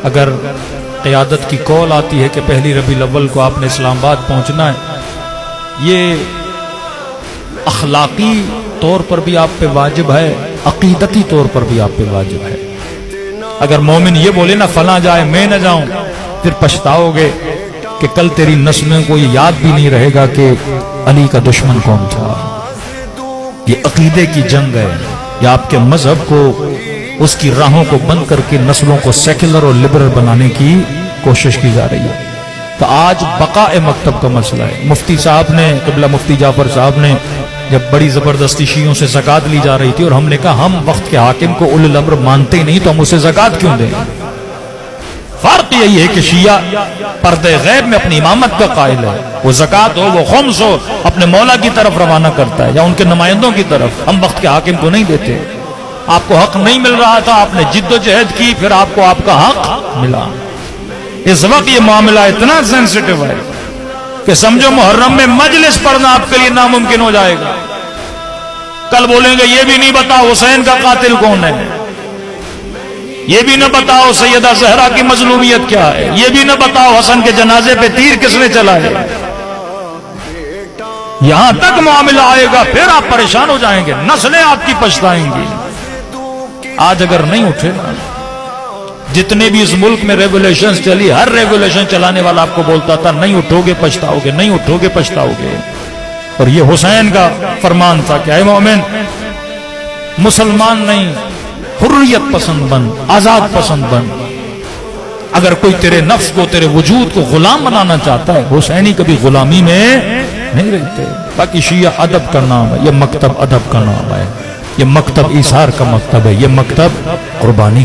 اگر قیادت کی کال آتی ہے کہ پہلی ربیع الاول کو آپ نے اسلام آباد پہنچنا ہے، یہ اخلاقی طور پر بھی آپ پہ واجب ہے، عقیدتی طور پر بھی آپ پہ واجب ہے۔ اگر مومن یہ بولے نا فلاں جائے میں نہ جاؤں، پھر پچھتاؤ گے کہ کل تیری نسلوں کو یہ یاد بھی نہیں رہے گا کہ علی کا دشمن کون تھا۔ یہ عقیدے کی جنگ ہے، یہ آپ کے مذہب کو، اس کی راہوں کو بند کر کے نسلوں کو سیکولر اور لبرل بنانے کی کوشش کی جا رہی ہے۔ تو آج بقاء مکتب کا مسئلہ ہے۔ مفتی صاحب نے، قبلہ مفتی جعفر صاحب نے جب بڑی زبردستی شیعوں سے زکوٰۃ لی جا رہی تھی، اور ہم نے کہا ہم وقت کے حاکم کو اولی الامر مانتے ہی نہیں تو ہم اسے زکوٰۃ کیوں دیں؟ فرق یہی ہے کہ شیعہ پردے غیب میں اپنی امامت کا قائل ہے، وہ زکوٰۃ ہو، وہ خمس ہو، اپنے مولا کی طرف روانہ کرتا ہے یا ان کے نمائندوں کی طرف۔ ہم وقت کے حاکم کو نہیں دیتے۔ آپ کو حق نہیں مل رہا تھا، آپ نے جد و جہد کی، پھر آپ کو آپ کا حق ملا۔ اس وقت یہ معاملہ اتنا سینسٹیو ہے کہ سمجھو محرم میں مجلس پڑھنا آپ کے لیے ناممکن ہو جائے گا۔ کل بولیں گے یہ بھی نہیں بتاؤ حسین کا قاتل کون ہے، یہ بھی نہ بتاؤ سیدہ زہرا کی مظلومیت کیا ہے، یہ بھی نہ بتاؤ حسن کے جنازے پہ تیر کس نے چلائے۔ یہاں تک معاملہ آئے گا، پھر آپ پریشان ہو جائیں گے، نسلیں آپ کی پچھتائیں گی۔ آج اگر نہیں اٹھے، جتنے بھی اس ملک میں ریگولیشنز چلی، ہر ریگولیشن چلانے والا آپ کو بولتا تھا نہیں اٹھو گے پچھتاؤ گے، نہیں اٹھو گے پچھتاؤ گے۔ اور یہ حسین کا فرمان تھا کہ اے مومن، مسلمان نہیں، حریت پسند بن، آزاد پسند بن۔ اگر کوئی تیرے نفس کو، تیرے وجود کو غلام بنانا چاہتا ہے، حسینی کبھی غلامی میں نہیں رہتے۔ باقی شیعہ ادب کا نام ہے، یہ مکتب ادب کا نام ہے، یہ مکتب ایثار کا مکتب ہے، یہ مکتب قربانی